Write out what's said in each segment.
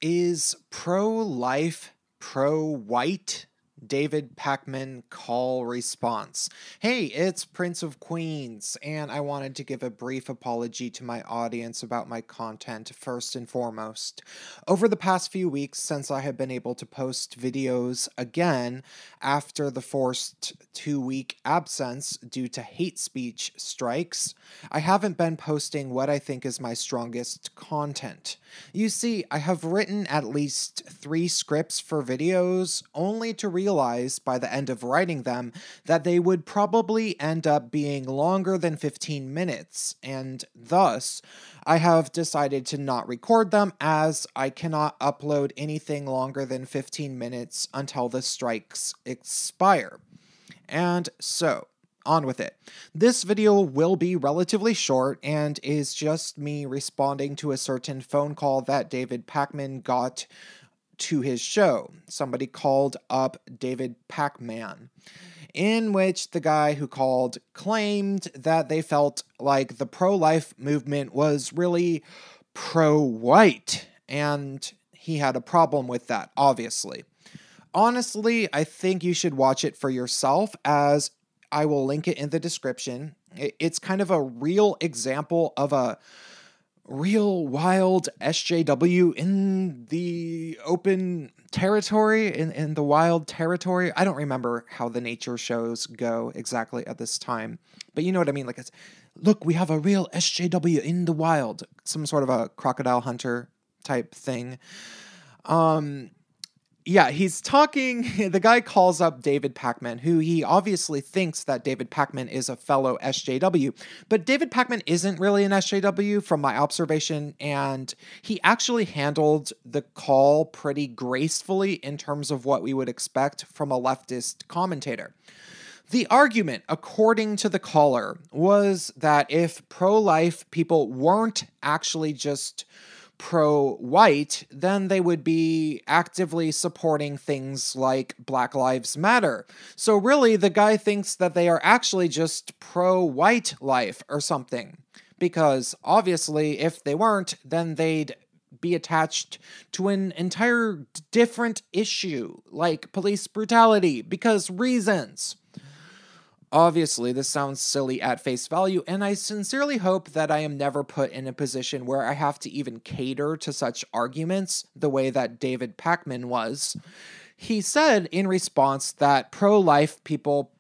Is pro-life pro-white? David Pakman call response. Hey, it's Prince of Queens, and I wanted to give a brief apology to my audience about my content first and foremost. Over the past few weeks, since I have been able to post videos again after the forced 2-week absence due to hate speech strikes, I haven't been posting what I think is my strongest content. You see, I have written at least 3 scripts for videos, only to realize by the end of writing them that they would probably end up being longer than 15 minutes, and thus, I have decided to not record them as I cannot upload anything longer than 15 minutes until the strikes expire. And so, on with it. This video will be relatively short and is just me responding to a certain phone call that David Pakman got to his show. Somebody called up David Pac-Man, in which the guy who called claimed that they felt like the pro-life movement was really pro-white, and he had a problem with that, obviously. Honestly, I think you should watch it for yourself, as I will link it in the description. It's kind of a real example of a real wild SJW in the open territory, in the wild territory. I don't remember how the nature shows go exactly at this time, but you know what I mean. Like, it's, look, we have a real SJW in the wild, some sort of a crocodile hunter type thing. Yeah, he's talking. The guy calls up David Pakman, who he obviously thinks that David Pakman is a fellow SJW, but David Pakman isn't really an SJW from my observation, and he actually handled the call pretty gracefully in terms of what we would expect from a leftist commentator. The argument, according to the caller, was that if pro-life people weren't actually just pro-white, then they would be actively supporting things like Black Lives Matter. So really, the guy thinks that they are actually just pro-white life or something. Because obviously, if they weren't, then they'd be attached to an entire different issue, like police brutality, because reasons. Obviously, this sounds silly at face value, and I sincerely hope that I am never put in a position where I have to even cater to such arguments the way that David Pakman was. He said in response that pro-life people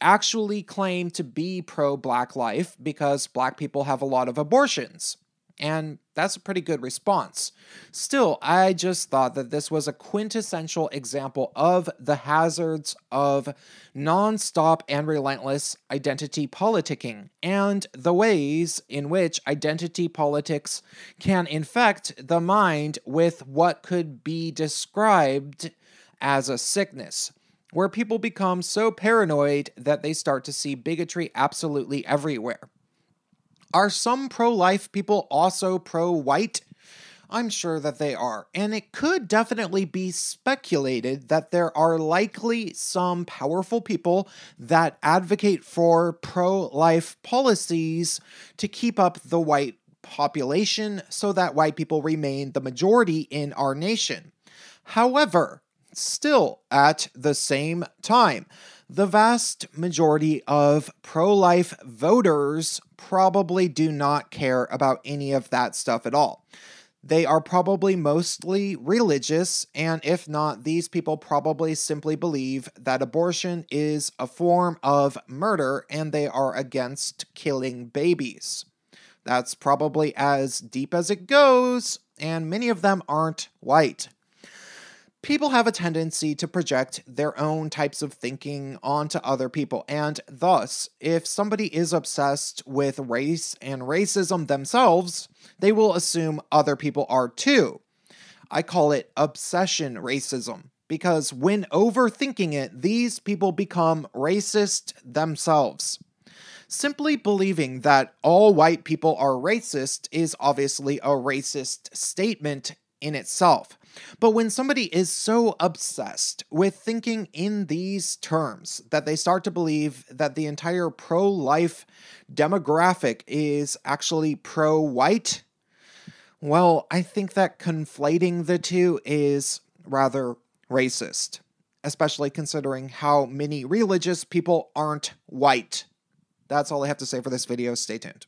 actually claim to be pro-black life because black people have a lot of abortions. And that's a pretty good response. Still, I just thought that this was a quintessential example of the hazards of non-stop and relentless identity politicking, and the ways in which identity politics can infect the mind with what could be described as a sickness, where people become so paranoid that they start to see bigotry absolutely everywhere. Are some pro-life people also pro-white? I'm sure that they are, and it could definitely be speculated that there are likely some powerful people that advocate for pro-life policies to keep up the white population so that white people remain the majority in our nation. However, still, at the same time, the vast majority of pro-life voters probably do not care about any of that stuff at all. They are probably mostly religious, and if not, these people probably simply believe that abortion is a form of murder and they are against killing babies. That's probably as deep as it goes, and many of them aren't white. People have a tendency to project their own types of thinking onto other people, and thus, if somebody is obsessed with race and racism themselves, they will assume other people are too. I call it obsession racism, because when overthinking it, these people become racist themselves. Simply believing that all white people are racist is obviously a racist statement in itself. But when somebody is so obsessed with thinking in these terms that they start to believe that the entire pro-life demographic is actually pro-white, Well, I think that conflating the two is rather racist, especially considering how many religious people aren't white. That's all I have to say for this video. Stay tuned.